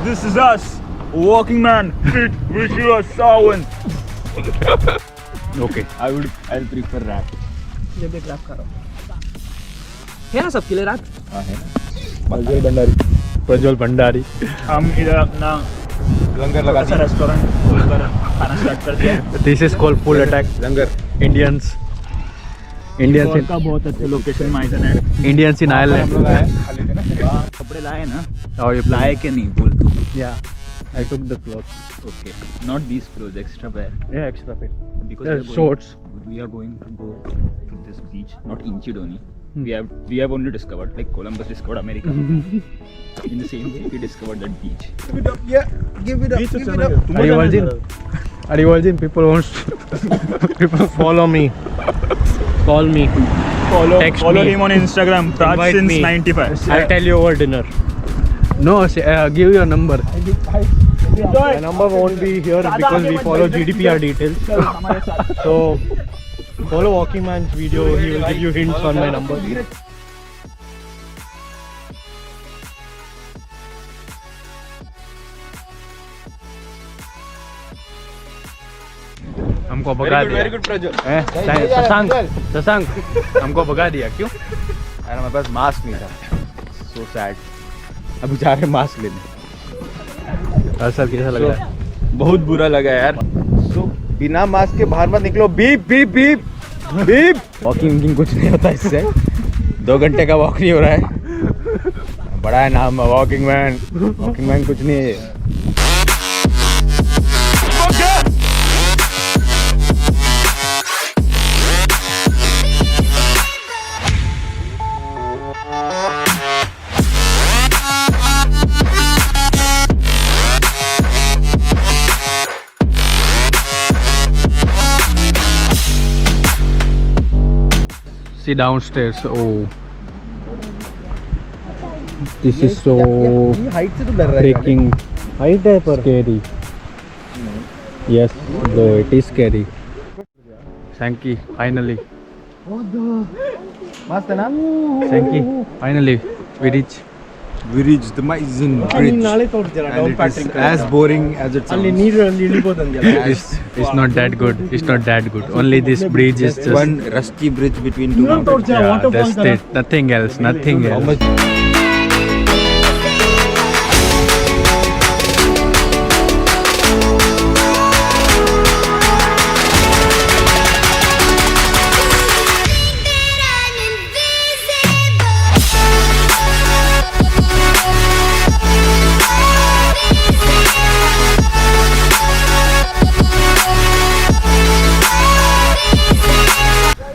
This is us, walking man, fit, vicious, sawan. Okay, I'll prefer rap. जब एक rap खा रहा हूँ है ना सबके लिए रैप हाँ है ना प्रज्वल भंडारी हम इधर अपना लंगर लगा दिया रेस्टोरेंट खोलकर खाना स्टार्ट कर दिया this is called full attack langar Indians का बहुत अच्छा लोकेशन माइजन है इंडियंस इन आयरलैंड कपड़े लाए ना और ये लाए के नहीं बोल तू या I took the clothes. Okay, not these clothes, extra pair. Yeah, extra pair. Because shorts. We are going to go to this beach, not Inchidoni. We have only discovered, like Columbus discovered America. In the same way, we discovered that beach. Give it up, yeah. Give it up. Give it up. Are you virgin? Are you virgin? People wants. People follow me. Call me. Follow him on Instagram. Praj since 95. I'll tell you over dinner. No, give your number. My number won't be here because we follow GDPR details. So, follow Walking Man's video. He will give you hints on my number. हमको भगा दिया। Very good, Prajwal. Shashank, हमको भगा दिया क्यों? यार मेरे पास mask नहीं था। So sad. अभी जा रहे मास्क लेने। सर कैसा लग रहा है? बहुत बुरा लगा यार। So, बिना मास्क के बाहर मत निकलो। Beep beep beep beep. Walking कुछ नहीं होता इससे। 2 घंटे का वॉक नहीं हो रहा है। बड़ा है नाम वॉकिंग मैन। वॉकिंग मैन कुछ नहीं है। See downstairs. Oh, this is so freaking scary. Yes, though it is scary. Sankey, finally. Sankey, finally we reach. We reached the Mizen Bridge, and it is as boring as it sounds. It's not that good. It's not that good. Only this bridge is just one rusty bridge between two mountains. yeah, that's it. Nothing else. Nothing else.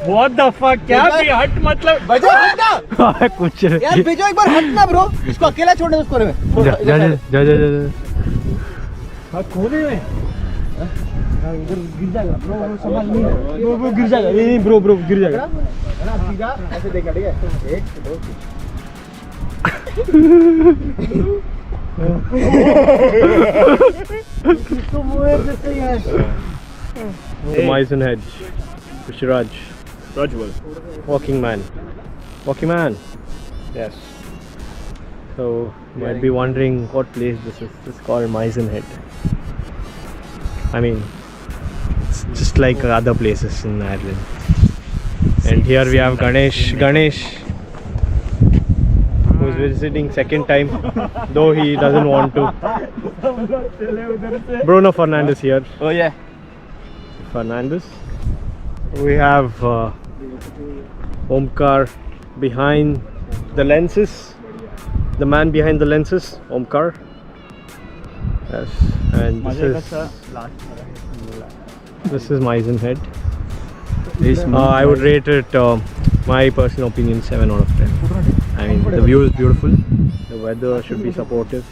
What the fuck? क्या भी हट मतलब बजा हटना कुछ यार भेजो एक बार हटना ब्रो इसको अकेला छोड़ दे उसको रे जा हां खोले में इधर गिर जाएगा ब्रो संभाल नहीं ब्रो गिर जाएगा ये ब्रो गिर जाएगा ना सीधा ऐसे देखना ठीक है 1 2 इसको मुंह जैसे ही है Mizen Head Raj Prajwal. Walking man. Yes. So you might be wondering what place this is. This is called Mizen Head. I mean, it's just like other places in Ireland. And here we have Ganesh, who's visiting second time, though he doesn't want to. Bruno Fernandez here. Oh yeah. Fernandez. We have Omkar behind the lenses. The man behind the lenses, Omkar. Yes, and this is Mizen Head. I would rate it, my personal opinion, 7 out of 10. I mean, the view is beautiful. The weather should be supportive.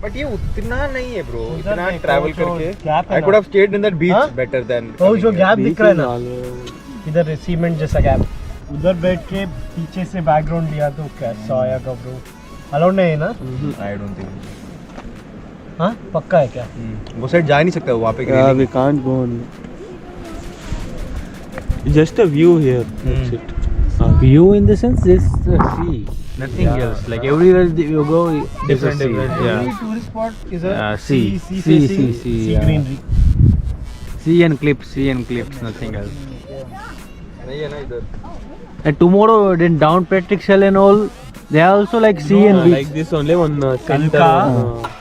But ये उतना नहीं है bro इतना travel करके I could have stayed in that beach better than वो जो gap दिख रहा है ना इधर सीमेंट जैसा गैप उधर बैठ के पीछे से बैकग्राउंड लिया तो कैसा आएगा ब्रो अलाउड नहीं है ना I don't think हाँ पक्का है क्या वो साइड जा नहीं सकता वहाँ पे we can't go on Just a view here. That's it. View in the sense this sea. Nothing else. Like everywhere you go, Different. Yeah. Every tourist spot is a Sea. sea Yeah. greenery. Sea and cliffs, nothing else. And tomorrow, in down Patrick Shell and all, they are also like sea and beach. Like this only one center. Kanka.